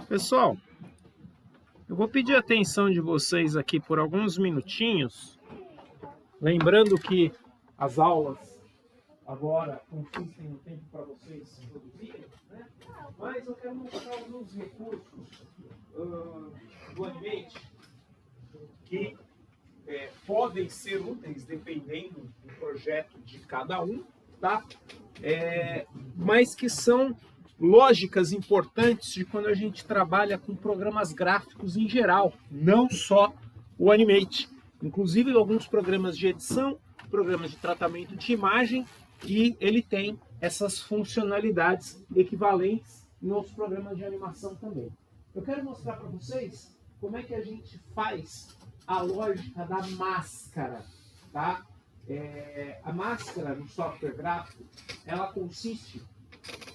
Pessoal, eu vou pedir a atenção de vocês aqui por alguns minutinhos, lembrando que as aulas agora consistem no tempo para vocês produzirem, né? Mas eu quero mostrar alguns recursos do Animate que podem ser úteis dependendo do projeto de cada um, tá? Mas que são lógicas importantes de quando a gente trabalha com programas gráficos em geral, não só o Animate. Inclusive alguns programas de edição, programas de tratamento de imagem, e ele tem essas funcionalidades equivalentes em outros programas de animação também. Eu quero mostrar para vocês como é que a gente faz a lógica da máscara, tá? A máscara no software gráfico, ela consiste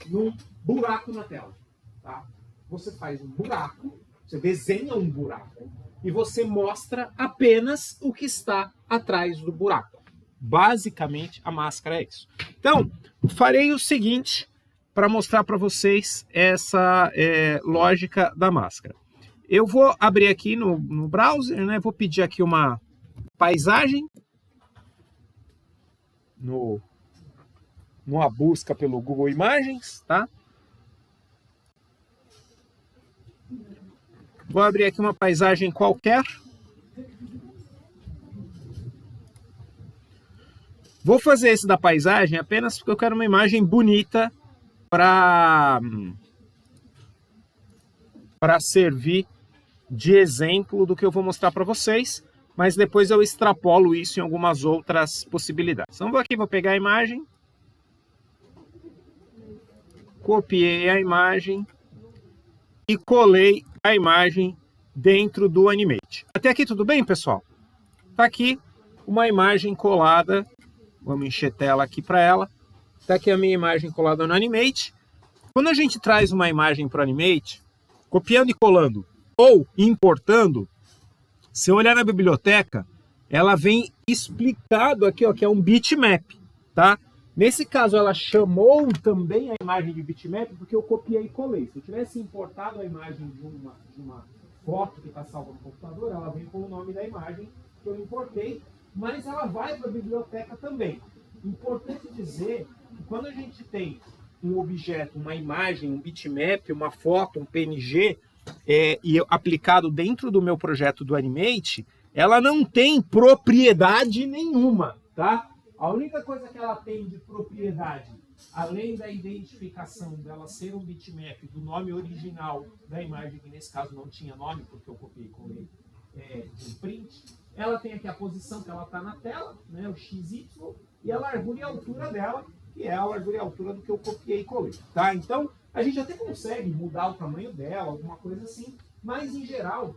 num buraco na tela, tá? Você faz um buraco, você desenha um buraco e você mostra apenas o que está atrás do buraco. Basicamente, a máscara é isso. Então, farei o seguinte para mostrar para vocês essa lógica da máscara. Eu vou abrir aqui no browser, né? Vou pedir aqui uma paisagem numa busca pelo Google Imagens, tá? Vou abrir aqui uma paisagem qualquer. Vou fazer esse da paisagem apenas porque eu quero uma imagem bonita para servir de exemplo do que eu vou mostrar para vocês, mas depois eu extrapolo isso em algumas outras possibilidades. Então vou pegar a imagem, copiei a imagem e colei a imagem dentro do Animate. Até aqui tudo bem, pessoal? Tá aqui uma imagem colada. Vamos encher tela aqui para ela. Tá aqui a minha imagem colada no Animate. Quando a gente traz uma imagem para o Animate, copiando e colando ou importando, se eu olhar na biblioteca, ela vem explicado aqui, ó, que é um bitmap, tá? Nesse caso, ela chamou também a imagem de bitmap porque eu copiei e colei. Se eu tivesse importado a imagem de uma foto que está salva no computador, ela vem com o nome da imagem que eu importei, mas ela vai para a biblioteca também. Importante dizer que quando a gente tem um objeto, uma imagem, um bitmap, uma foto, um PNG, e aplicado dentro do meu projeto do Animate, ela não tem propriedade nenhuma, tá? A única coisa que ela tem de propriedade, além da identificação dela ser um bitmap do nome original da imagem, que nesse caso não tinha nome, porque eu copiei e colei de um print, ela tem aqui a posição que ela está na tela, né, o XY, e a largura e a altura dela, que é a largura e a altura do que eu copiei e colei, tá? Então, a gente até consegue mudar o tamanho dela, alguma coisa assim, mas, em geral,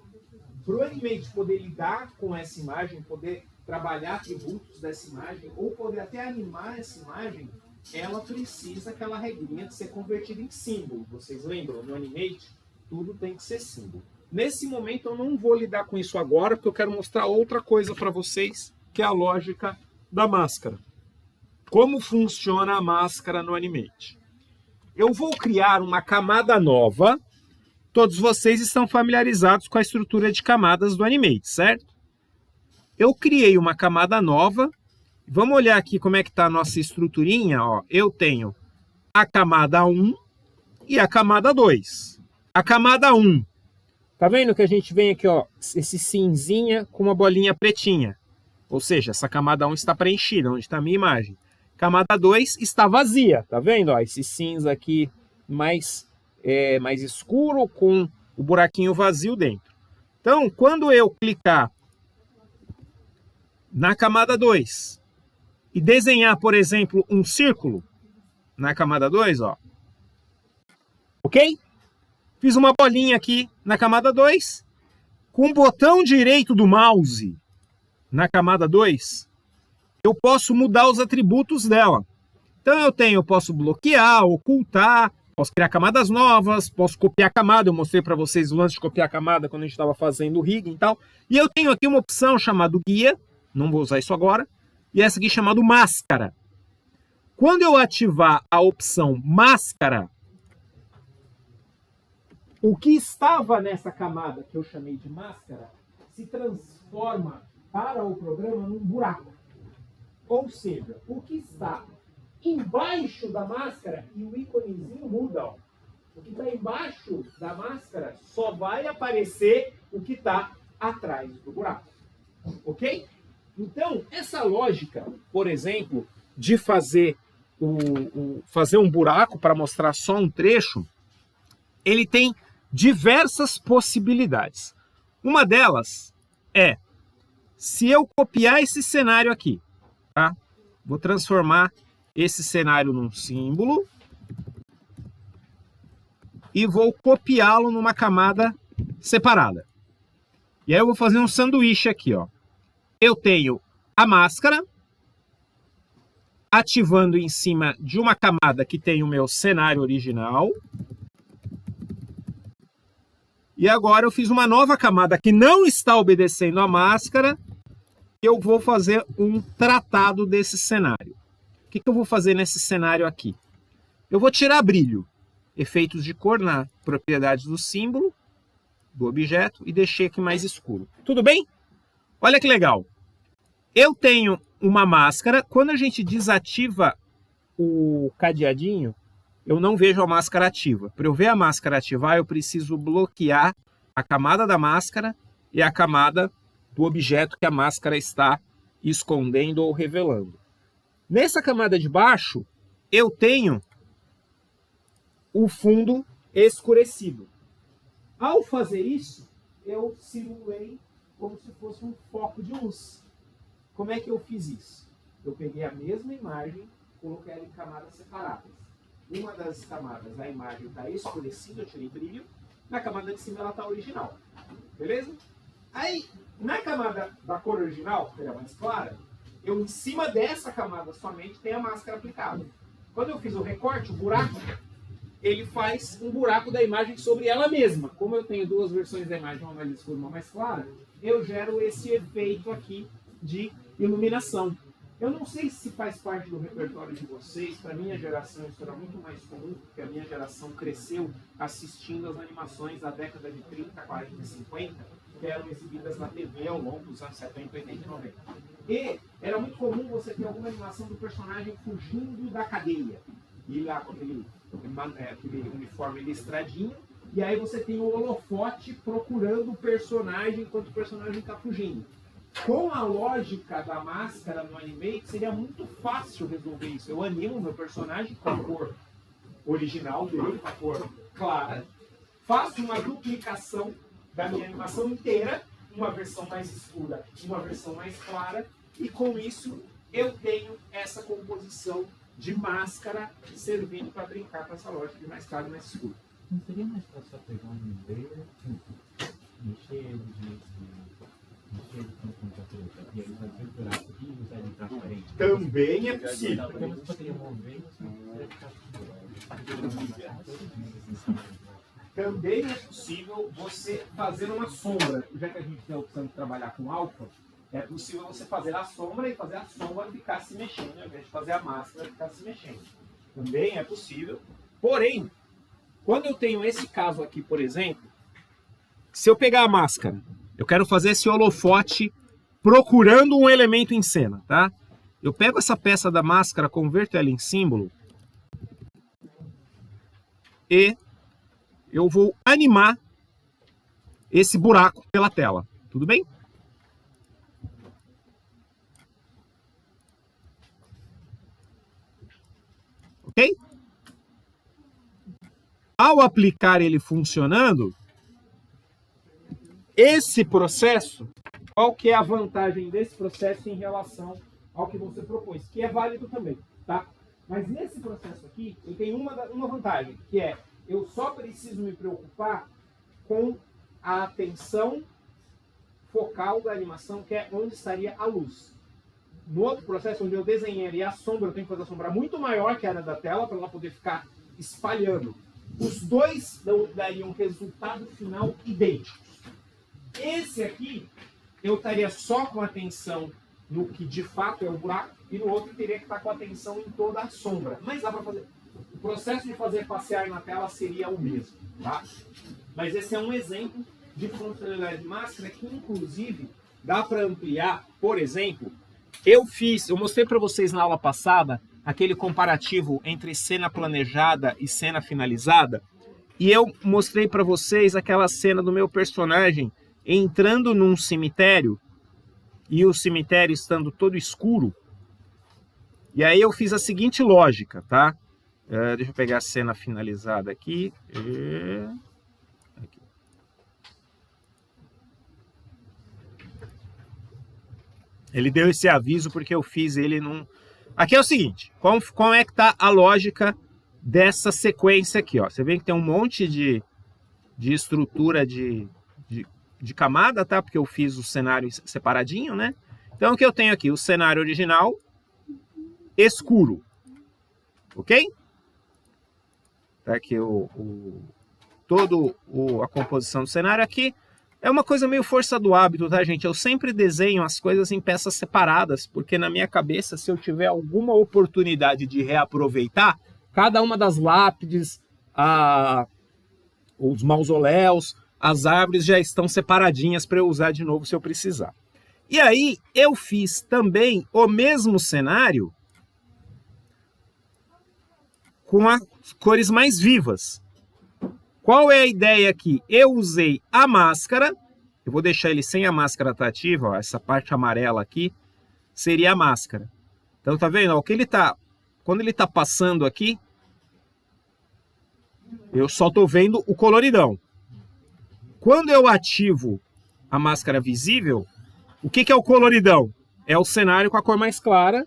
para o Animate poder lidar com essa imagem, poder trabalhar atributos dessa imagem, ou poder até animar essa imagem, ela precisa aquela regrinha de ser convertida em símbolo. Vocês lembram? No Animate, tudo tem que ser símbolo. Nesse momento, eu não vou lidar com isso agora, porque eu quero mostrar outra coisa para vocês, que é a lógica da máscara. Como funciona a máscara no Animate? Eu vou criar uma camada nova. Todos vocês estão familiarizados com a estrutura de camadas do Animate, certo? Eu criei uma camada nova. Vamos olhar aqui como é que está a nossa estruturinha. Ó. Eu tenho a camada 1 e a camada 2. A camada 1. Tá vendo que a gente vem aqui, ó, esse cinzinha com uma bolinha pretinha. Ou seja, essa camada 1 está preenchida, onde está a minha imagem. Camada 2 está vazia, tá vendo? Ó, esse cinza aqui mais escuro com o buraquinho vazio dentro. Então, quando eu clicar na camada 2 e desenhar, por exemplo, um círculo na camada 2, ó. Ok? Fiz uma bolinha aqui na camada 2. Com o botão direito do mouse na camada 2, eu posso mudar os atributos dela. Então eu posso bloquear, ocultar, posso criar camadas novas, posso copiar camada. Eu mostrei para vocês o lance de copiar camada quando a gente estava fazendo o rigging e tal. E eu tenho aqui uma opção chamada guia, não vou usar isso agora, e essa aqui chamada máscara. Quando eu ativar a opção máscara, o que estava nessa camada, que eu chamei de máscara, se transforma para o programa num buraco. Ou seja, o que está embaixo da máscara, e o íconezinho muda, ó. O que está embaixo da máscara só vai aparecer o que está atrás do buraco. Ok? Então, essa lógica, por exemplo, de fazer um buraco para mostrar só um trecho, ele tem diversas possibilidades. Uma delas é, se eu copiar esse cenário aqui, tá? Vou transformar esse cenário num símbolo e vou copiá-lo numa camada separada. E aí eu vou fazer um sanduíche aqui, ó. Eu tenho a máscara ativando em cima de uma camada que tem o meu cenário original. E agora eu fiz uma nova camada que não está obedecendo a máscara. E eu vou fazer um tratado desse cenário. O que eu vou fazer nesse cenário aqui? Eu vou tirar brilho, efeitos de cor na propriedades do símbolo, do objeto, e deixei aqui mais escuro. Tudo bem? Olha que legal. Eu tenho uma máscara. Quando a gente desativa o cadeadinho, eu não vejo a máscara ativa. Para eu ver a máscara ativar, eu preciso bloquear a camada da máscara e a camada do objeto que a máscara está escondendo ou revelando. Nessa camada de baixo, eu tenho o fundo escurecido. Ao fazer isso, eu simulei como se fosse um foco de luz. Como é que eu fiz isso? Eu peguei a mesma imagem, coloquei ela em camadas separadas. Uma das camadas, a imagem está escurecida, eu tirei brilho. Na camada de cima ela está original. Beleza? Aí, na camada da cor original, que é mais clara, eu em cima dessa camada somente tem a máscara aplicada. Quando eu fiz o recorte, o buraco, ele faz um buraco da imagem sobre ela mesma. Como eu tenho duas versões da imagem, uma mais escura e uma mais clara, eu gero esse efeito aqui de iluminação. Eu não sei se faz parte do repertório de vocês. Para minha geração isso era muito mais comum, porque a minha geração cresceu assistindo as animações da década de 30, 40 e 50, que eram exibidas na TV ao longo dos anos 70, 80 e 90. E era muito comum você ter alguma animação do personagem fugindo da cadeia. E lá com aquele uniforme listradinho, e aí você tem o holofote procurando o personagem enquanto o personagem está fugindo. Com a lógica da máscara no Animate, seria muito fácil resolver isso. Eu animo meu personagem com a cor original dele, com a cor clara, faço uma duplicação da minha animação inteira, uma versão mais escura, uma versão mais clara, e com isso eu tenho essa composição de máscara servindo para brincar com essa lógica de mais claro e mais escuro. Não seria mais fácil só pegar um layer, encher ele de preta, e aí fazer o buraco aqui e usar ele transparente? Também é possível. Porque você poderia mover e você poderia ficar Também é possível você fazer uma sombra. Já que a gente tem a opção de trabalhar com alfa, é possível você fazer a sombra e fazer a sombra ficar se mexendo, ao invés de fazer a máscara ficar se mexendo. Também é possível. Porém, quando eu tenho esse caso aqui, por exemplo, se eu pegar a máscara, eu quero fazer esse holofote procurando um elemento em cena, tá? Eu pego essa peça da máscara, converto ela em símbolo e eu vou animar esse buraco pela tela. Tudo bem? Ok? Ao aplicar ele funcionando, esse processo, qual que é a vantagem desse processo em relação ao que você propôs? Que é válido também, tá? Mas nesse processo aqui, eu tenho uma vantagem, que é eu só preciso me preocupar com a atenção focal da animação, que é onde estaria a luz. No outro processo, onde eu desenharia a sombra, eu tenho que fazer a sombra muito maior que a área da tela, para ela poder ficar espalhando. Os dois dariam um resultado final idêntico. Esse aqui, eu estaria só com atenção no que de fato é o buraco, e no outro teria que estar com atenção em toda a sombra. Mas dá para fazer. O processo de fazer passear na tela seria o mesmo, tá? Mas esse é um exemplo de funcionalidade de máscara que, inclusive, dá para ampliar. Por exemplo, eu mostrei para vocês na aula passada aquele comparativo entre cena planejada e cena finalizada. E eu mostrei para vocês aquela cena do meu personagem entrando num cemitério e o cemitério estando todo escuro. E aí eu fiz a seguinte lógica, tá? Deixa eu pegar a cena finalizada aqui. Aqui. Ele deu esse aviso porque eu fiz ele num... Aqui é o seguinte, como é que tá a lógica dessa sequência aqui, ó? Você vê que tem um monte de estrutura de camada, tá? Porque eu fiz o cenário separadinho, né? Então o que eu tenho aqui? O cenário original escuro, ok? Tá aqui a composição do cenário aqui. É uma coisa meio força do hábito, tá, gente? Eu sempre desenho as coisas em peças separadas, porque na minha cabeça, se eu tiver alguma oportunidade de reaproveitar, cada uma das lápides, os mausoléus, as árvores já estão separadinhas para eu usar de novo se eu precisar. E aí, eu fiz também o mesmo cenário com as cores mais vivas. Qual é a ideia aqui? Eu usei a máscara, eu vou deixar ele sem a máscara atrativa, ó, essa parte amarela aqui seria a máscara. Então tá vendo? Ó, quando ele tá passando aqui, eu só tô vendo o coloridão. Quando eu ativo a máscara visível, o que é o coloridão? É o cenário com a cor mais clara.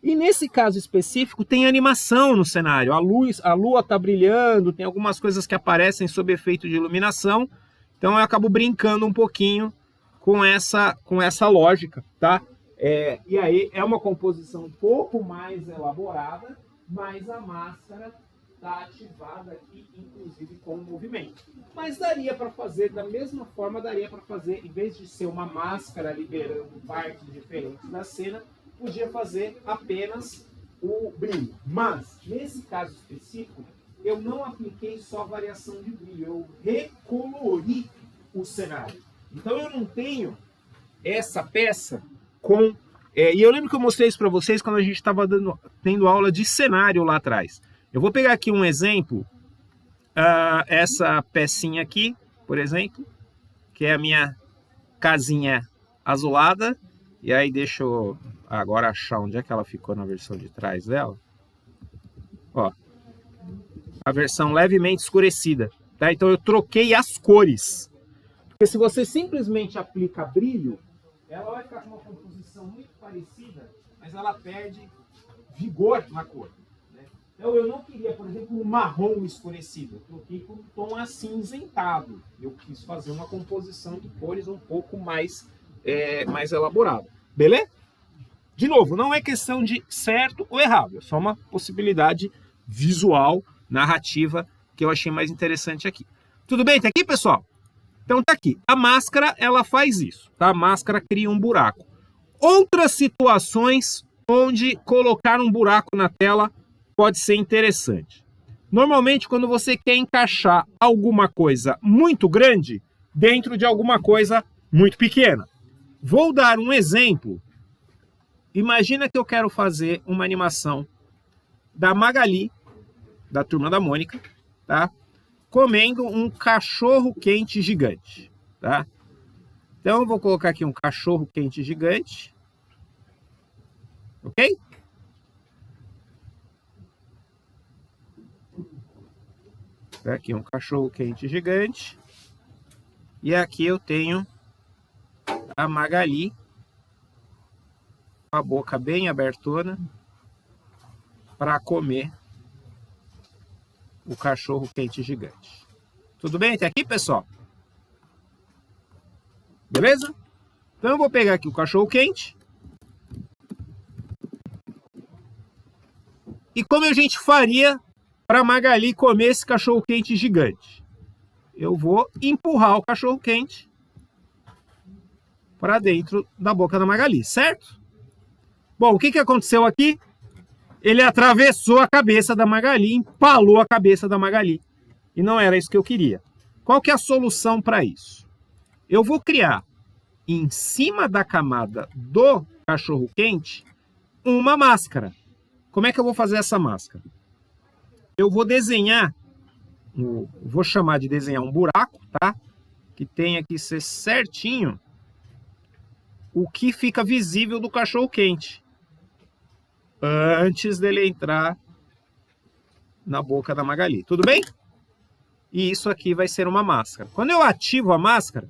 E nesse caso específico tem animação no cenário. A lua está brilhando, tem algumas coisas que aparecem sob efeito de iluminação. Então eu acabo brincando um pouquinho com essa lógica, tá? E aí é uma composição um pouco mais elaborada, mas a máscara está ativada aqui, inclusive com o movimento. Mas daria para fazer da mesma forma, em vez de ser uma máscara liberando partes diferentes da cena, podia fazer apenas o brilho. Mas, nesse caso específico, eu não apliquei só variação de brilho, eu recolori o cenário. Então eu não tenho essa peça com... e eu lembro que eu mostrei isso para vocês quando a gente estava tendo aula de cenário lá atrás. Eu vou pegar aqui um exemplo, essa pecinha aqui, por exemplo, que é a minha casinha azulada. E aí deixa eu agora achar onde é que ela ficou na versão de trás dela. Ó, a versão levemente escurecida, tá? Então eu troquei as cores. Porque se você simplesmente aplica brilho, ela vai ficar com uma composição muito parecida, mas ela perde vigor na cor, né? Então eu não queria, por exemplo, um marrom escurecido. Eu troquei com um tom acinzentado. Eu quis fazer uma composição de cores um pouco mais elaborada. Beleza? De novo, não é questão de certo ou errado. É só uma possibilidade visual, narrativa, que eu achei mais interessante aqui. Tudo bem? Tá aqui, pessoal? Então tá aqui. A máscara, ela faz isso, tá? A máscara cria um buraco. Outras situações onde colocar um buraco na tela pode ser interessante. Normalmente, quando você quer encaixar alguma coisa muito grande dentro de alguma coisa muito pequena. Vou dar um exemplo. Imagina que eu quero fazer uma animação da Magali, da Turma da Mônica, tá? Comendo um cachorro quente gigante, tá? Então eu vou colocar aqui um cachorro quente gigante. Ok? Tá aqui um cachorro quente gigante. E aqui eu tenho a Magali, com a boca bem abertona, para comer o cachorro quente gigante. Tudo bem até aqui, pessoal? Beleza? Então eu vou pegar aqui o cachorro quente. E como a gente faria para Magali comer esse cachorro quente gigante? Eu vou empurrar o cachorro quente para dentro da boca da Magali, certo? Bom, o que aconteceu aqui? Ele atravessou a cabeça da Magali, empalou a cabeça da Magali. E não era isso que eu queria. Qual que é a solução para isso? Eu vou criar, em cima da camada do cachorro-quente, uma máscara. Como é que eu vou fazer essa máscara? Eu vou desenhar, vou chamar de desenhar um buraco, tá? Que tenha que ser certinho o que fica visível do cachorro-quente antes dele entrar na boca da Magali. Tudo bem? E isso aqui vai ser uma máscara. Quando eu ativo a máscara,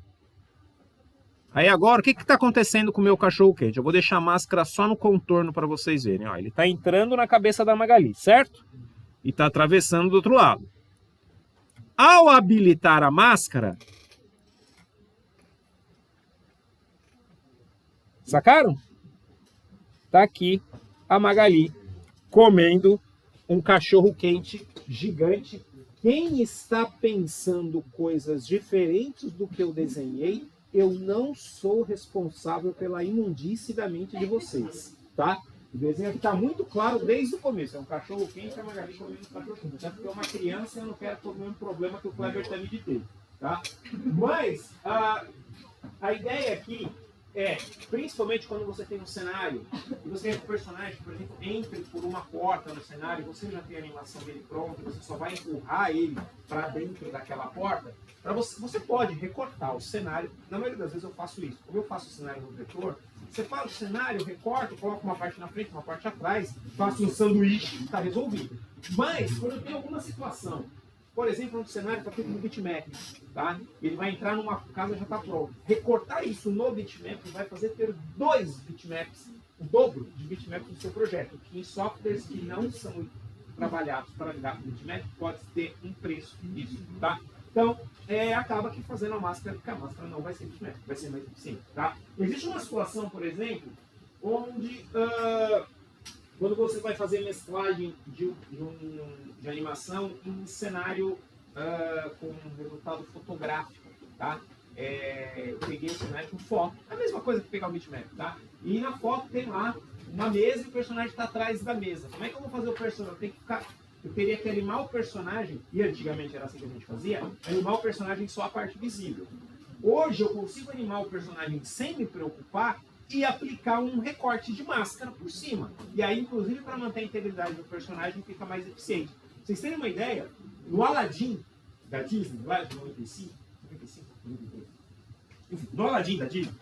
aí agora, o que está acontecendo com o meu cachorro-quente? Eu vou deixar a máscara só no contorno para vocês verem. Ó, ele está entrando na cabeça da Magali, certo? E está atravessando do outro lado. Ao habilitar a máscara... Sacaram? Tá aqui a Magali comendo um cachorro-quente gigante. Quem está pensando coisas diferentes do que eu desenhei, eu não sou responsável pela imundície da mente de vocês, tá? O desenho está muito claro desde o começo. É um cachorro-quente e a Magali comendo um cachorro-quente. Até porque é uma criança e eu não quero ter o mesmo problema que o Kleber também teve, tá? Mas a ideia aqui é, principalmente quando você tem um cenário e você tem um personagem que, por exemplo, entre por uma porta no cenário, você já tem a animação dele pronta, você só vai empurrar ele para dentro daquela porta, você pode recortar o cenário. Na maioria das vezes eu faço isso. Como eu faço o cenário no vetor, você faz o cenário, recorta, coloca uma parte na frente, uma parte atrás, faço um sanduíche, está resolvido. Mas, quando eu tenho alguma situação, por exemplo, um cenário está feito no bitmap, tá? Ele vai entrar numa casa já está pronto. Recortar isso no bitmap vai fazer ter 2 bitmaps, o dobro de bitmaps do seu projeto. Que em softwares que não são trabalhados para lidar com bitmap pode ter um preço nisso, tá? Então, acaba que fazendo a máscara, porque a máscara não vai ser bitmap, vai ser mais eficiente, tá? Existe uma situação, por exemplo, onde quando você vai fazer mesclagem de animação em cenário com um resultado fotográfico, tá? Eu peguei o cenário com foto, a mesma coisa que pegar o bitmap, tá? E na foto tem lá uma mesa e o personagem está atrás da mesa. Como é que eu vou fazer o personagem? Eu teria que animar o personagem, e antigamente era assim que a gente fazia, animar o personagem só a parte visível. Hoje eu consigo animar o personagem sem me preocupar e aplicar um recorte de máscara por cima. E aí, inclusive, para manter a integridade do personagem, fica mais eficiente. Pra vocês terem uma ideia, no Aladdin da Disney, lá de 95, enfim, no Aladdin da Disney,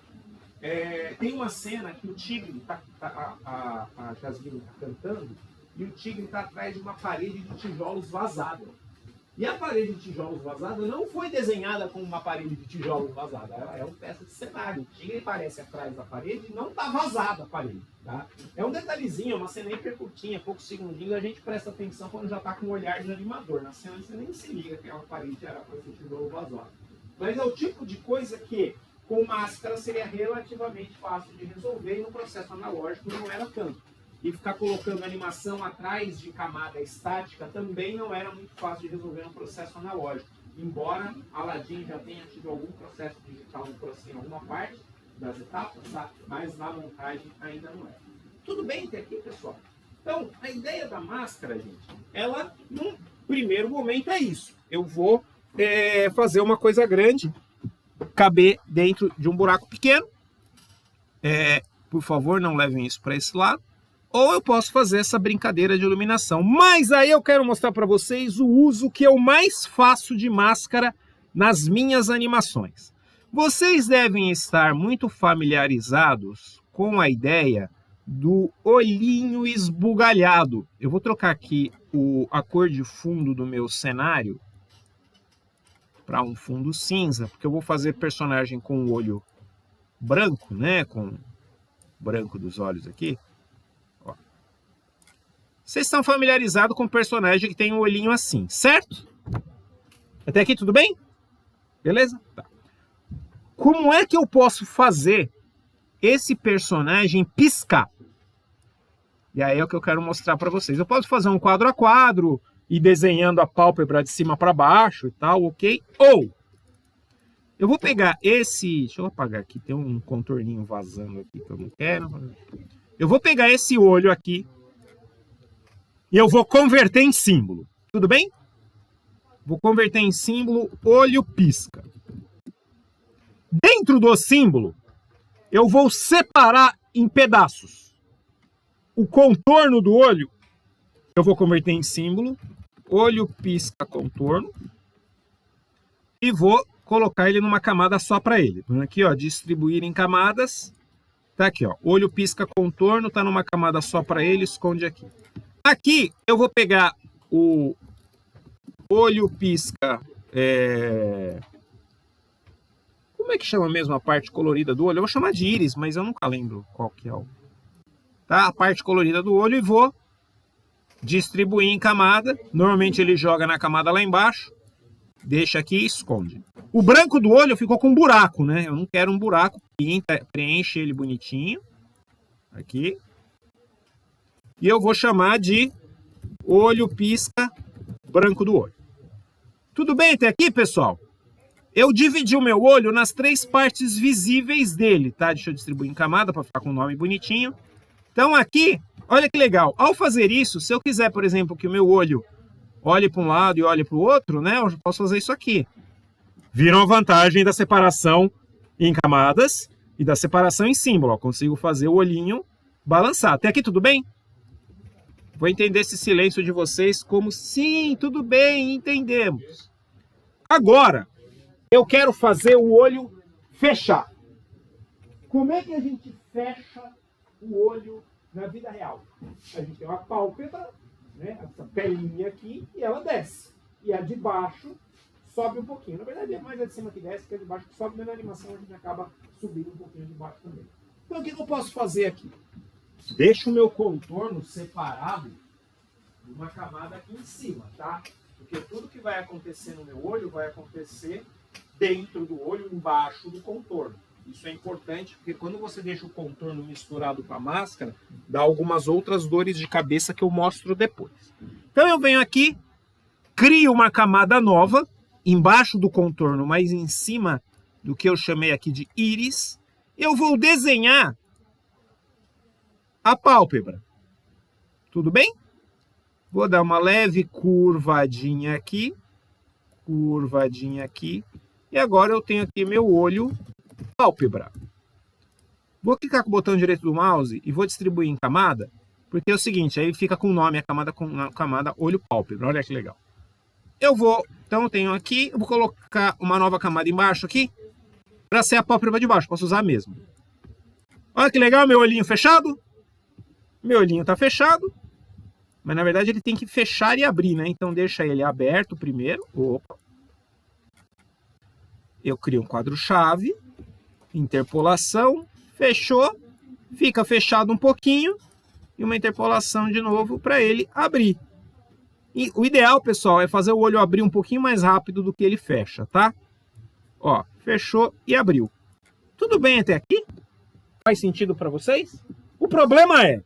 tem uma cena que o tigre, a Jasmine está cantando, e o tigre está atrás de uma parede de tijolos vazada. E a parede de tijolos vazada não foi desenhada como uma parede de tijolos vazada. Ela é uma peça de cenário. O tigre aparece atrás da parede e não está vazada a parede. Tá? É um detalhezinho, é uma cena hiper curtinha, poucos segundinhos. A gente presta atenção quando já está com o olhar de animador. Na cena você nem se liga que aquela parede era para ser tijolo vazado. Mas é o tipo de coisa que com máscara seria relativamente fácil de resolver e no processo analógico não era tanto. E ficar colocando animação atrás de camada estática também não era muito fácil de resolver no processo analógico. Embora Aladdin já tenha tido algum processo digital em alguma parte das etapas, tá? Mas na montagem ainda não é. Tudo bem até aqui, pessoal? Então, a ideia da máscara, gente, ela, num primeiro momento, é isso. Eu vou fazer uma coisa grande, caber dentro de um buraco pequeno. Por favor, não levem isso para esse lado. Ou eu posso fazer essa brincadeira de iluminação. Mas aí eu quero mostrar para vocês o uso que eu mais faço de máscara nas minhas animações. Vocês devem estar muito familiarizados com a ideia do olhinho esbugalhado. Eu vou trocar aqui a cor de fundo do meu cenário para um fundo cinza, porque eu vou fazer personagem com o olho branco, né? Com o branco dos olhos aqui. Vocês estão familiarizados com o personagem que tem um olhinho assim, certo? Até aqui tudo bem? Beleza? Tá. Como é que eu posso fazer esse personagem piscar? E aí é o que eu quero mostrar para vocês. Eu posso fazer um quadro a quadro, ir desenhando a pálpebra de cima para baixo e tal, ok? Ou eu vou pegar esse... Deixa eu apagar aqui, tem um contorninho vazando aqui que eu não quero. Eu vou pegar esse olho aqui e eu vou converter em símbolo. Tudo bem? Vou converter em símbolo olho pisca. Dentro do símbolo, eu vou separar em pedaços. O contorno do olho, eu vou converter em símbolo olho pisca contorno. E vou colocar ele numa camada só para ele. Aqui, ó, distribuir em camadas. Tá aqui, ó, olho pisca contorno, tá numa camada só para ele, esconde aqui. Aqui eu vou pegar o olho pisca, como é que chama mesmo a parte colorida do olho? Eu vou chamar de íris, mas eu nunca lembro qual que é o... Tá? A parte colorida do olho e vou distribuir em camada. Normalmente ele joga na camada lá embaixo. Deixa aqui e esconde. O branco do olho ficou com um buraco, né? Eu não quero um buraco. Pinta, preenche ele bonitinho. Aqui. E eu vou chamar de olho pisca branco do olho. Tudo bem até aqui, pessoal? Eu dividi o meu olho nas 3 partes visíveis dele, tá? Deixa eu distribuir em camada para ficar com o nome bonitinho. Então aqui, olha que legal. Ao fazer isso, se eu quiser, por exemplo, que o meu olho olhe para um lado e olhe para o outro, né? Eu posso fazer isso aqui. Viram a vantagem da separação em camadas e da separação em símbolo. Eu consigo fazer o olhinho balançar. Até aqui tudo bem? Vou entender esse silêncio de vocês como sim, tudo bem, entendemos. Agora, eu quero fazer o olho fechar. Como é que a gente fecha o olho na vida real? A gente tem uma pálpebra, né, essa pelinha aqui, e ela desce. E a de baixo sobe um pouquinho. Na verdade, é mais a de cima que desce, que a de baixo que sobe, mas na animação a gente acaba subindo um pouquinho de baixo também. Então, o que eu posso fazer aqui? Deixo o meu contorno separado de uma camada aqui em cima, tá? Porque tudo que vai acontecer no meu olho vai acontecer dentro do olho, embaixo do contorno. Isso é importante, porque quando você deixa o contorno misturado com a máscara, dá algumas outras dores de cabeça que eu mostro depois. Então eu venho aqui, crio uma camada nova, embaixo do contorno, mas em cima do que eu chamei aqui de íris. Eu vou desenhar a pálpebra. Tudo bem? Vou dar uma leve curvadinha aqui. Curvadinha aqui. E agora eu tenho aqui meu olho pálpebra. Vou clicar com o botão direito do mouse e vou distribuir em camada, porque é o seguinte, aí fica com o nome a camada olho pálpebra. Olha que legal. Então eu tenho aqui, eu vou colocar uma nova camada embaixo aqui, para ser a pálpebra de baixo, posso usar mesmo. Olha que legal, meu olhinho fechado. Meu olhinho está fechado, mas na verdade ele tem que fechar e abrir, né? Então deixa ele aberto primeiro. Opa. Eu crio um quadro-chave, interpolação, fechou, fica fechado um pouquinho e uma interpolação de novo para ele abrir. E o ideal, pessoal, é fazer o olho abrir um pouquinho mais rápido do que ele fecha, tá? Ó, fechou e abriu. Tudo bem até aqui? Faz sentido para vocês? O problema é,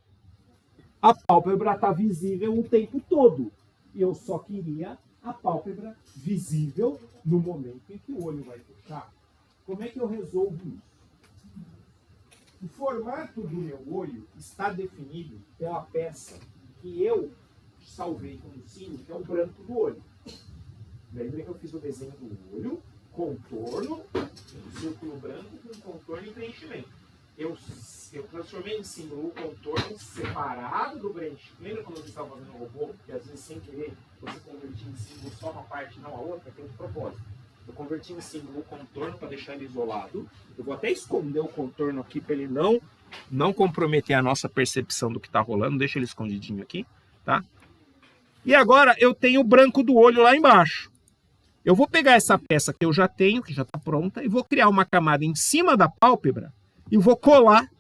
a pálpebra está visível o tempo todo. E eu só queria a pálpebra visível no momento em que o olho vai fechar. Como é que eu resolvo isso? O formato do meu olho está definido pela peça que eu salvei como símbolo, que é o branco do olho. Lembrem que eu fiz o desenho do olho, contorno, um círculo branco com contorno e preenchimento. Eu transformei em símbolo o contorno separado do preenchimento. Lembra quando você estava fazendo o robô? Que às vezes sem querer você convertia em símbolo só uma parte e não a outra? Tem um propósito. Eu converti em símbolo o contorno para deixar ele isolado. Eu vou até esconder o contorno aqui para ele não comprometer a nossa percepção do que está rolando. Deixa ele escondidinho aqui, tá? E agora eu tenho o branco do olho lá embaixo. Eu vou pegar essa peça que eu já tenho, que já está pronta, e vou criar uma camada em cima da pálpebra e vou colar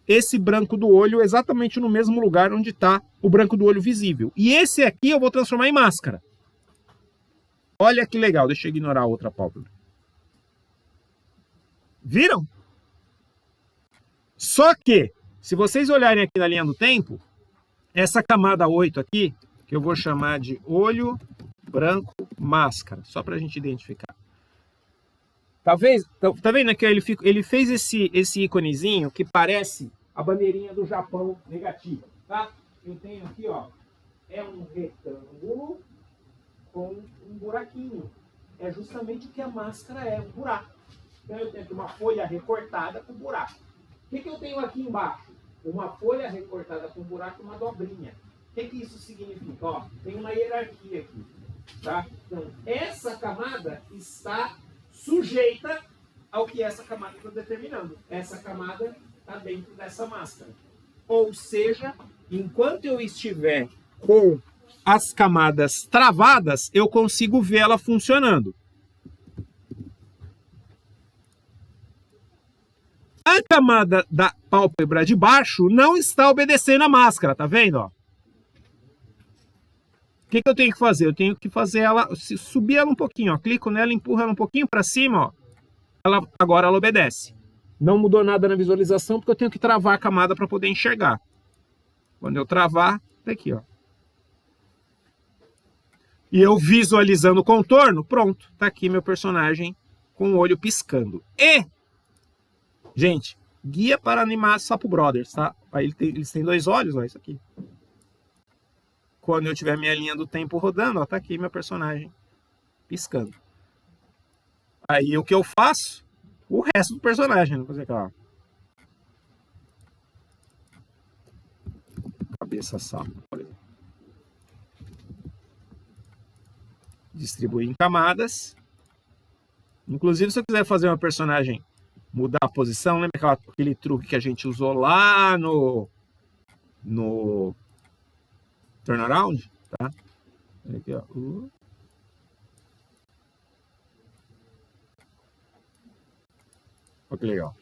esse branco do olho exatamente no mesmo lugar onde está o branco do olho visível. E esse aqui eu vou transformar em máscara. Olha que legal, deixa eu ignorar a outra pálpebra. Viram? Só que, se vocês olharem aqui na linha do tempo, essa camada 8 aqui, que eu vou chamar de olho branco máscara, só para a gente identificar. Tá vendo que ele fez esse íconezinho que parece a bandeirinha do Japão negativa, tá? Eu tenho aqui, ó, é um retângulo com um buraquinho. É justamente o que a máscara é, um buraco. Então eu tenho aqui uma folha recortada com buraco. O que eu tenho aqui embaixo? Uma folha recortada com buraco e uma dobrinha. O que isso significa? Ó, tem uma hierarquia aqui. Tá? Então, essa camada está sujeita ao que essa camada está determinando. Essa camada está dentro dessa máscara. Ou seja, enquanto eu estiver com as camadas travadas, eu consigo ver ela funcionando. A camada da pálpebra de baixo não está obedecendo a máscara, tá vendo? Ó? O que eu tenho que fazer? Eu tenho que fazer ela, subir ela um pouquinho, ó. Clico nela, empurro ela um pouquinho para cima, ó. Agora ela obedece. Não mudou nada na visualização, porque eu tenho que travar a camada para poder enxergar. Quando eu travar, tá aqui, ó. E eu visualizando o contorno, pronto. Tá aqui meu personagem com o olho piscando. E, gente, guia para animar Sapo Brothers, tá? Aí eles têm 2 olhos, ó, isso aqui. Quando eu tiver minha linha do tempo rodando, ó, tá aqui meu personagem piscando. Aí o que eu faço? O resto do personagem. Vou fazer aqui, ó. Cabeça sapo, por exemplo. Distribuir em camadas. Inclusive, se eu quiser fazer uma personagem mudar a posição, lembra aquele truque que a gente usou lá no turnaround, tá? Aqui, ó. Olha que legal.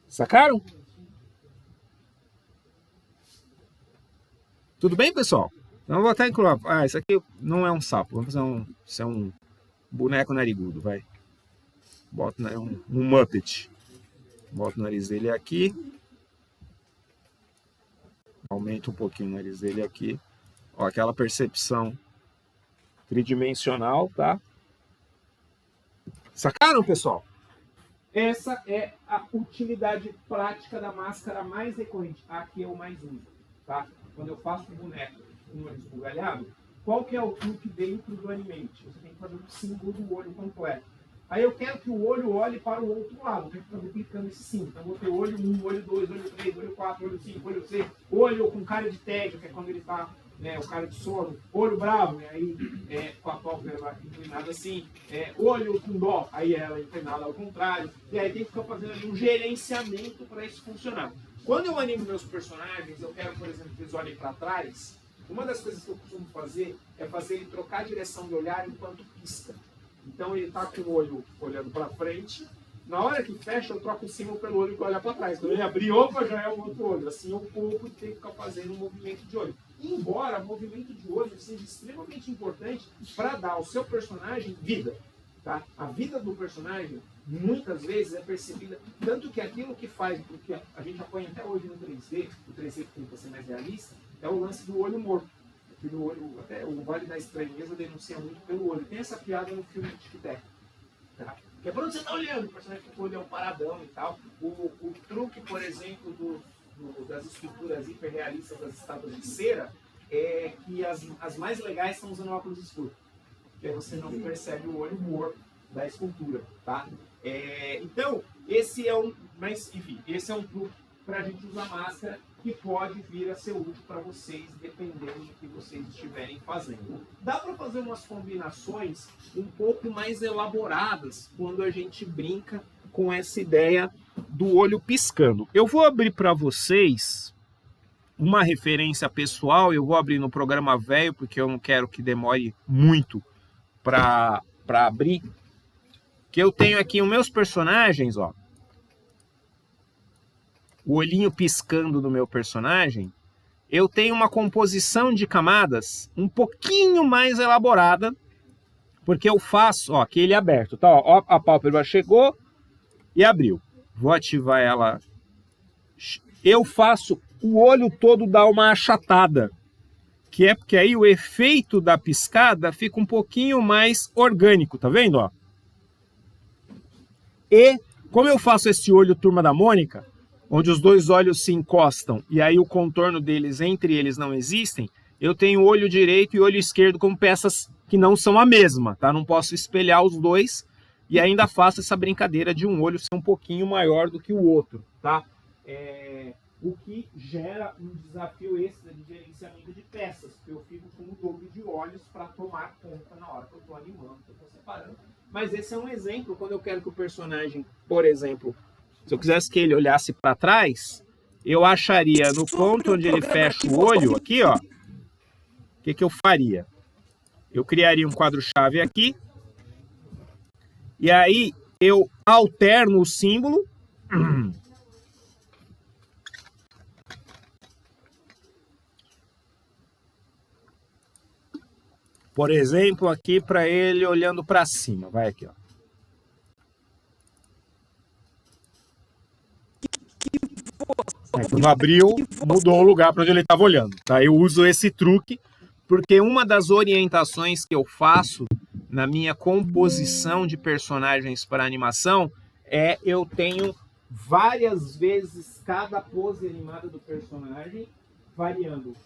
Sacaram? Tudo bem, pessoal? Então eu vou até incluir. Ah, isso aqui não é um sapo. Vamos fazer isso é um boneco narigudo, vai. Bota um Muppet. Bota o nariz dele aqui. Aumenta um pouquinho o nariz dele aqui. Ó, aquela percepção tridimensional, tá? Sacaram, pessoal? Essa é a utilidade prática da máscara mais recorrente. A que eu mais uso, tá? Quando eu faço um boneco com o olho esbugalhado, qual que é o truque dentro do Animate? Você tem que fazer o símbolo do olho completo. Aí eu quero que o olho olhe para o outro lado. Eu tenho que ficar duplicando esse símbolo. Então eu vou ter olho 1, olho 2, olho 3, olho 4, olho 5, olho 6. Olho com cara de tédio, que é quando ele está, né, o cara de sono. Olho bravo, né, aí com a pálpebra inclinada assim. Olho com dó, aí ela inclinada ao contrário. E aí tem que ficar fazendo ali um gerenciamento para isso funcionar. Quando eu animo meus personagens, eu quero, por exemplo, que eles olhem para trás. Uma das coisas que eu costumo fazer é fazer ele trocar a direção de olhar enquanto pisca. Então ele está com o olho olhando para frente. Na hora que fecha, eu troco o símbolo pelo olho que olha para trás. Quando ele abrir, opa, já é o outro olho. Assim eu pouco e tenho que ficar fazendo um movimento de olho. Embora o movimento de olho seja extremamente importante para dar ao seu personagem vida. Tá? A vida do personagem, muitas vezes, é percebida. Tanto que aquilo que faz, porque a gente apanha até hoje no 3D, o 3D que tenta ser mais realista, é o lance do olho morto. No olho, até o Vale da Estranheza denuncia muito pelo olho. Tem essa piada no filme de Tic Tac. Tá? Que é pra onde você tá olhando, o personagem com o olho é um paradão e tal. O truque, por exemplo, das esculturas hiperrealistas das estátuas de cera é que as mais legais estão usando óculos escuros. Que aí você não percebe o olho morto da escultura. Tá? Então, esse é um truque pra gente usar máscara que pode vir a ser útil para vocês, dependendo do que vocês estiverem fazendo. Dá para fazer umas combinações um pouco mais elaboradas quando a gente brinca com essa ideia do olho piscando. Eu vou abrir para vocês uma referência pessoal, eu vou abrir no programa velho, porque eu não quero que demore muito para abrir. Que eu tenho aqui os meus personagens, ó. O olhinho piscando do meu personagem, eu tenho uma composição de camadas um pouquinho mais elaborada, porque eu faço, ó, aqui ele é aberto, tá? Ó, a pálpebra chegou e abriu. Vou ativar ela. Eu faço o olho todo dar uma achatada, que é porque aí o efeito da piscada fica um pouquinho mais orgânico, tá vendo, ó? E como eu faço esse olho Turma da Mônica, onde os dois olhos se encostam e aí o contorno deles, entre eles, não existem, eu tenho olho direito e olho esquerdo como peças que não são a mesma, tá? Não posso espelhar os dois e ainda faço essa brincadeira de um olho ser um pouquinho maior do que o outro, tá? O que gera um desafio extra de gerenciamento de peças, porque eu fico com o dobro de olhos para tomar conta na hora que eu estou animando, que eu estou separando. Mas esse é um exemplo, quando eu quero que o personagem, por exemplo, se eu quisesse que ele olhasse para trás, eu acharia no ponto onde ele fecha o olho, aqui, ó, o que eu faria? Eu criaria um quadro-chave aqui, e aí eu alterno o símbolo. Por exemplo, aqui para ele olhando para cima. Vai aqui, ó. Quando abriu, mudou o lugar para onde ele estava olhando. Tá? Eu uso esse truque porque uma das orientações que eu faço na minha composição de personagens para animação é eu tenho várias vezes cada pose animada do personagem, variando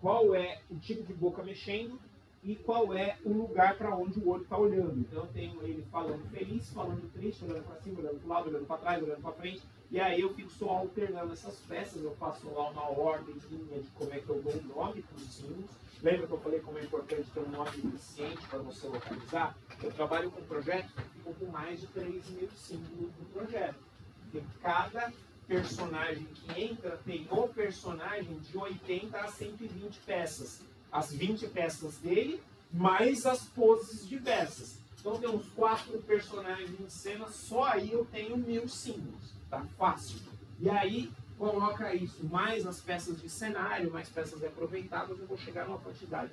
qual é o tipo de boca mexendo e qual é o lugar para onde o olho está olhando. Então eu tenho ele falando feliz, falando triste, olhando para cima, olhando para o lado, olhando para trás, olhando para frente. E aí eu fico só alternando essas peças, eu faço lá uma ordem de como é que eu dou um nome para os símbolos. Lembra que eu falei como é importante ter um nome eficiente para você localizar? Eu trabalho com projetos que ficam com mais de 3.000 símbolos no projeto. Porque cada personagem que entra tem um personagem de 80 a 120 peças. As 20 peças dele, mais as poses diversas. Então tem uns 4 personagens em cena, só aí eu tenho 1.000 símbolos. Tá fácil. E aí, coloca isso mais as peças de cenário, mais peças reaproveitadas, eu vou chegar numa quantidade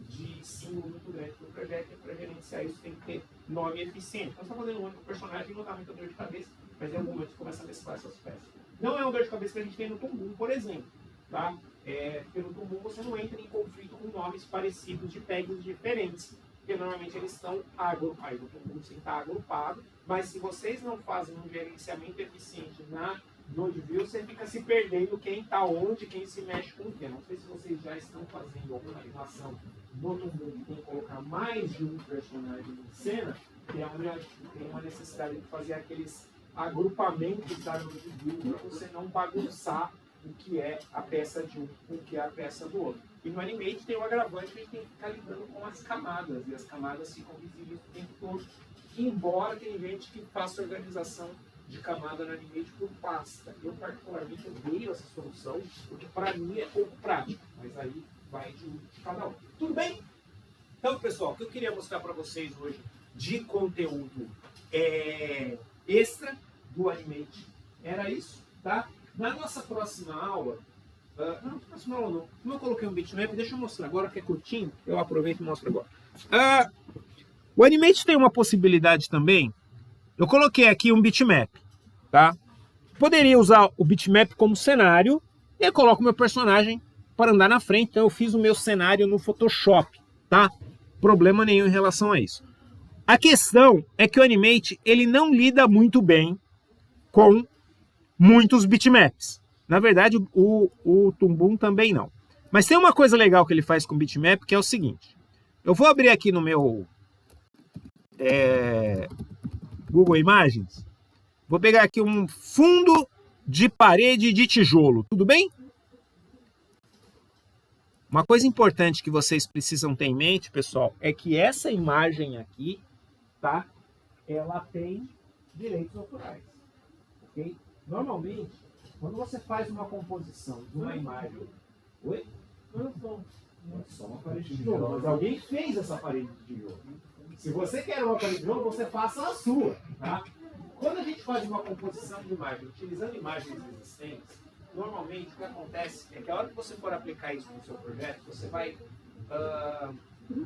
de símbolo muito grande para o projeto. E para gerenciar isso tem que ter nome eficiente. Então, você está fazendo um único personagem, não dá muita dor de cabeça, mas em algum momento você começa a mesclar essas peças. Não é uma dor de cabeça que a gente tem no Toon, por exemplo. Tá? Porque no Toon você não entra em conflito com nomes parecidos de tags diferentes, porque normalmente eles estão agrupados. No Toon você está agrupado, mas se vocês não fazem um gerenciamento eficiente na NodeView, você fica se perdendo quem está onde, quem se mexe com o quê. Não sei se vocês já estão fazendo alguma animação no Toon que tem que colocar mais de um personagem em cena, que é onde tem uma necessidade de fazer aqueles agrupamentos da NodeView para você não bagunçar o que é a peça de um com o que é a peça do outro. E no Animate tem o agravante que a gente tem que ficar lidando com as camadas, e as camadas ficam visíveis o tempo todo, embora tem gente que faça organização de camada no Animate por pasta. Eu particularmente odeio essa solução, porque para mim é pouco prático, mas aí vai de cada um. Tudo bem? Então, pessoal, o que eu queria mostrar para vocês hoje de conteúdo extra do Animate era isso, tá? Na nossa próxima aula, não, próxima aula não. Como eu coloquei um bitmap, deixa eu mostrar agora que é curtinho, eu aproveito e mostro agora. O Animate tem uma possibilidade também. Eu coloquei aqui um bitmap, tá? Poderia usar o bitmap como cenário e eu coloco meu personagem para andar na frente. Então eu fiz o meu cenário no Photoshop, tá? Problema nenhum em relação a isso. A questão é que o Animate ele não lida muito bem com muitos bitmaps. Na verdade, o Toon também não. Mas tem uma coisa legal que ele faz com o bitmap, que é o seguinte. Eu vou abrir aqui no meu Google Imagens. Vou pegar aqui um fundo de parede de tijolo. Tudo bem? Uma coisa importante que vocês precisam ter em mente, pessoal, é que essa imagem aqui, tá? Ela tem direitos autorais. Ok? Normalmente, quando você faz uma composição de uma imagem... Oi? Não é só uma parede de tijolo, mas alguém fez essa parede de tijolo. Se você quer uma parede de tijolo, você faça a sua. Tá? Quando a gente faz uma composição de imagem, utilizando imagens existentes, normalmente o que acontece é que a hora que você for aplicar isso no seu projeto, você vai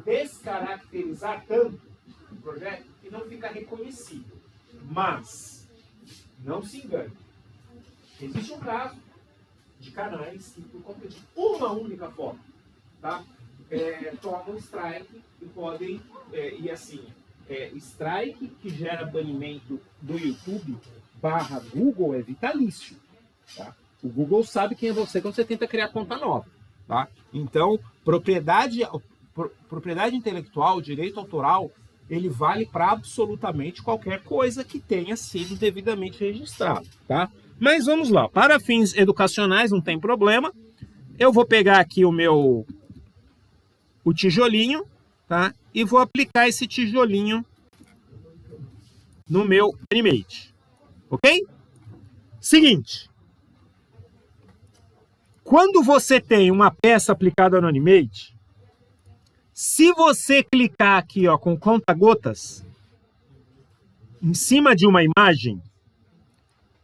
descaracterizar tanto o projeto que não fica reconhecível. Mas, não se engane. Existe um caso de canais que, por conta de uma única foto, tá? Tomam strike e podem, strike que gera banimento do YouTube /Google é vitalício. Tá? O Google sabe quem é você quando você tenta criar conta nova. tá? Então, propriedade intelectual, direito autoral, ele vale para absolutamente qualquer coisa que tenha sido devidamente registrado, tá? Mas vamos lá, para fins educacionais não tem problema. Eu vou pegar aqui o tijolinho, tá? E vou aplicar esse tijolinho no meu Animate, ok? Seguinte, quando você tem uma peça aplicada no Animate, se você clicar aqui, ó, com conta-gotas em cima de uma imagem,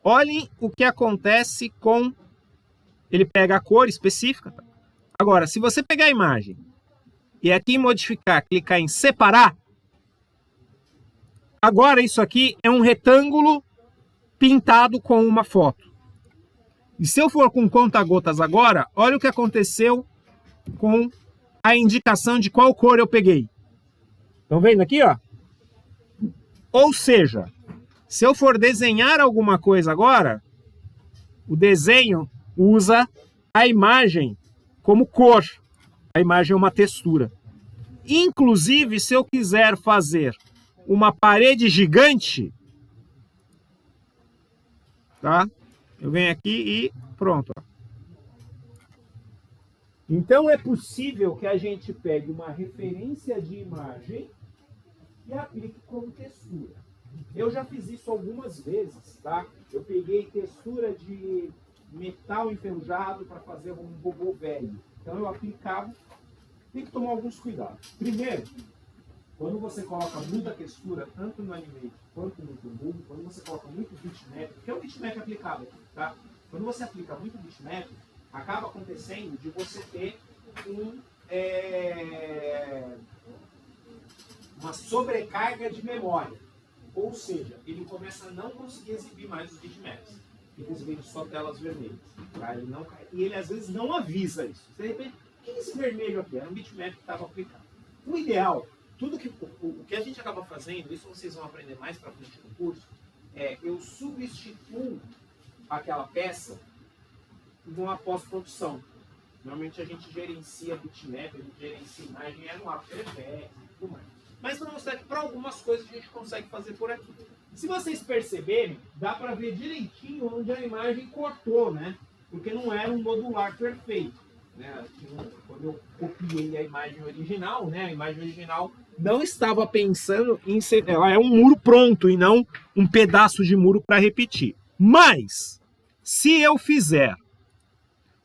olhem o que acontece com... Ele pega a cor específica. Agora, se você pegar a imagem e aqui em modificar, clicar em separar, agora isso aqui é um retângulo pintado com uma foto. E se eu for com conta-gotas agora, olha o que aconteceu com a indicação de qual cor eu peguei. Estão vendo aqui, ó? Ou seja, se eu for desenhar alguma coisa agora, o desenho usa a imagem como cor. A imagem é uma textura. Inclusive, se eu quiser fazer uma parede gigante, tá? Eu venho aqui e pronto. Então é possível que a gente pegue uma referência de imagem e aplique como textura. Eu já fiz isso algumas vezes, tá? Eu peguei textura de metal enferrujado para fazer um robô velho. Então eu aplicava. Tem que tomar alguns cuidados. Primeiro, quando você coloca muita textura, tanto no Animate quanto no Turbo, quando você coloca muito bitmap, que é o bitmap aplicado aqui, tá? Quando você aplica muito bitmap, acaba acontecendo de você ter uma sobrecarga de memória. Ou seja, ele começa a não conseguir exibir mais os bitmaps. Fica exibindo só telas vermelhas. Tá? E ele às vezes não avisa isso. De repente, o que é esse vermelho aqui? Era um bitmap que estava aplicado. O ideal, o que a gente acaba fazendo, isso vocês vão aprender mais para frente no curso, eu substituo aquela peça numa pós-produção. Normalmente a gente gerencia bitmap, a gente gerencia imagem, no After Effects e tudo mais. Mas para mostrar que para algumas coisas a gente consegue fazer por aqui. Se vocês perceberem, dá para ver direitinho onde a imagem cortou, né? Porque não era um modular perfeito. Né? Quando eu copiei a imagem original, né? A imagem original não estava pensando em ser... Ela é um muro pronto e não um pedaço de muro para repetir. Mas, se eu fizer...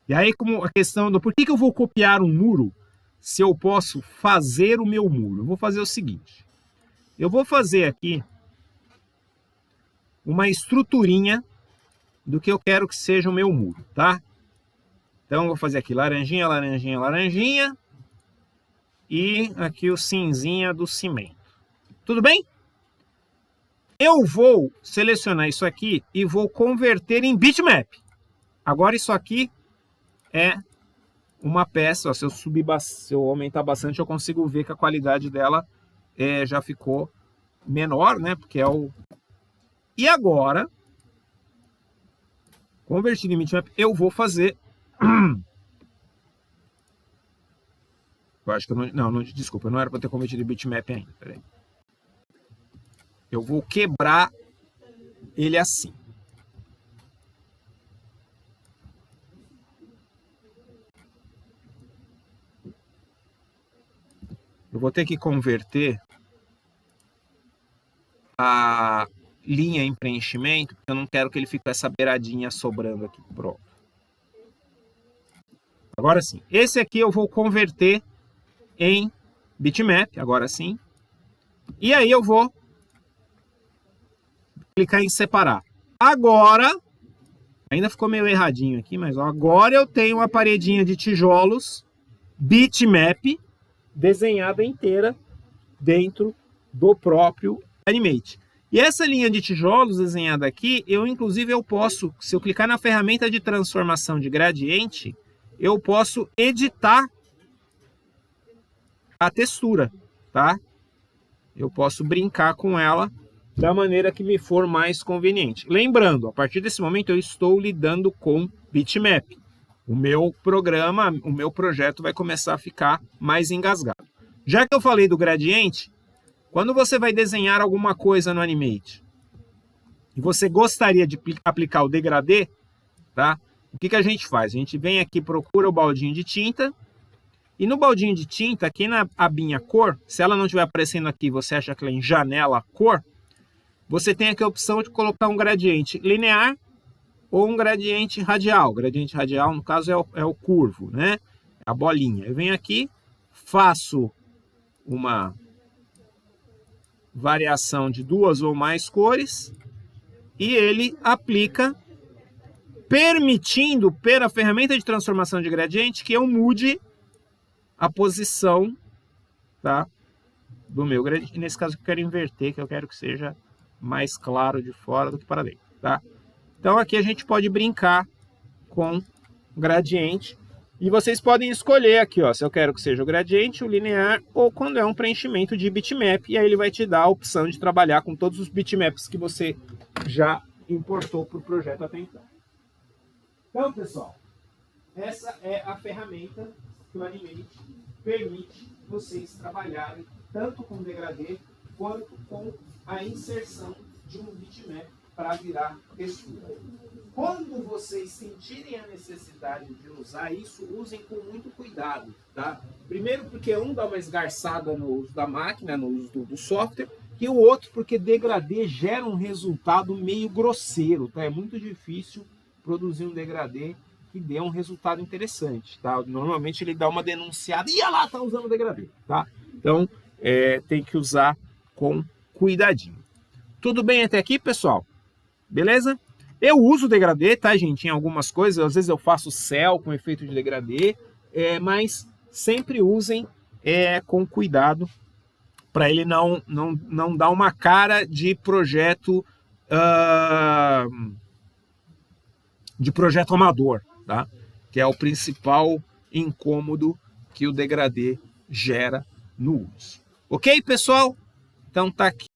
E aí, como a questão do por que eu vou copiar um muro se eu posso fazer o meu muro? Eu vou fazer o seguinte. Eu vou fazer aqui uma estruturinha do que eu quero que seja o meu muro, tá? Então, eu vou fazer aqui laranjinha, laranjinha, laranjinha. E aqui o cinzinha do cimento. Tudo bem? Eu vou selecionar isso aqui e vou converter em bitmap. Agora isso aqui é uma peça. Ó, se eu aumentar bastante, eu consigo ver que a qualidade dela já ficou menor, né? Porque é o... E agora, convertido em bitmap, eu vou fazer... Eu acho que eu não, desculpa, não era para ter convertido em bitmap ainda. Peraí. Eu vou quebrar ele assim. Eu vou ter que converter a linha em preenchimento, porque eu não quero que ele fique com essa beiradinha sobrando aqui. Pronto. Agora sim. Esse aqui eu vou converter em bitmap, agora sim. E aí eu vou clicar em separar. Agora, ainda ficou meio erradinho aqui, mas ó, agora eu tenho uma paredinha de tijolos bitmap desenhada inteira dentro do próprio Animate. E essa linha de tijolos desenhada aqui, eu posso, se eu clicar na ferramenta de transformação de gradiente, eu posso editar a textura, tá? Eu posso brincar com ela da maneira que me for mais conveniente. Lembrando, a partir desse momento eu estou lidando com bitmap. o meu programa, o meu projeto vai começar a ficar mais engasgado. Já que eu falei do gradiente, quando você vai desenhar alguma coisa no Animate e você gostaria de aplicar o degradê, tá? O que a gente faz? A gente vem aqui, procura o baldinho de tinta, e no baldinho de tinta, aqui na abinha cor, se ela não estiver aparecendo aqui, você acha que ela é em janela cor, você tem aqui a opção de colocar um gradiente linear ou um gradiente radial. O gradiente radial, no caso, é o curvo, né? A bolinha. Eu venho aqui, faço uma variação de 2 ou mais cores e ele aplica, permitindo, pela ferramenta de transformação de gradiente, que eu mude a posição, tá, do meu gradiente. Nesse caso, eu quero inverter, que eu quero que seja mais claro de fora do que para dentro, tá? Então, aqui a gente pode brincar com gradiente. E vocês podem escolher aqui, ó, se eu quero que seja o gradiente, o linear, ou quando é um preenchimento de bitmap. E aí ele vai te dar a opção de trabalhar com todos os bitmaps que você já importou para o projeto até então. Então, pessoal, essa é a ferramenta que o Animate permite vocês trabalharem tanto com degradê quanto com a inserção de um bitmap para virar textura. Quando vocês sentirem a necessidade de usar isso, usem com muito cuidado, tá? Primeiro porque um dá uma esgarçada no uso da máquina, no uso do software, e o outro porque degradê gera um resultado meio grosseiro, tá? É muito difícil produzir um degradê que dê um resultado interessante, tá? Normalmente ele dá uma denunciada, e lá tá usando degradê, tá? Então, tem que usar com cuidadinho. Tudo bem até aqui, pessoal? Beleza? Eu uso degradê, tá, gente? Em algumas coisas, às vezes eu faço céu com efeito de degradê, mas sempre usem com cuidado para ele não dar uma cara de projeto amador, tá? Que é o principal incômodo que o degradê gera no uso. Ok, pessoal? Então tá aqui